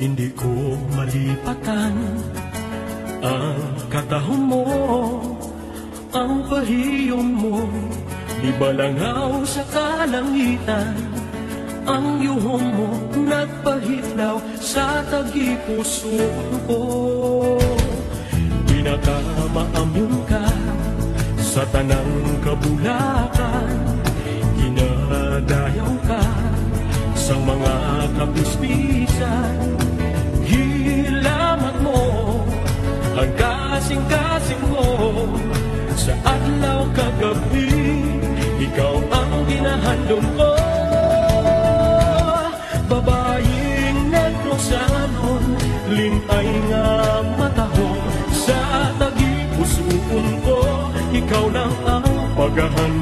Hindi ko malipatan ang katahon mo, ang pahiyom mo, di balangaw sa kalangitan. Ang yuhong mo nagpahitlaw sa tagipuso ko. Pinakamaamyon ka sa tanang kabulakan, ginadayaw ka sa mga kapispisan. Hilamat mo ang kasing-kasing mo sa adlaw kagabi, ikaw ang ginahandom ko. Babaeng neglosanon, linay nga matahong sa tagipusoon ko, ikaw lang ang paghahandom.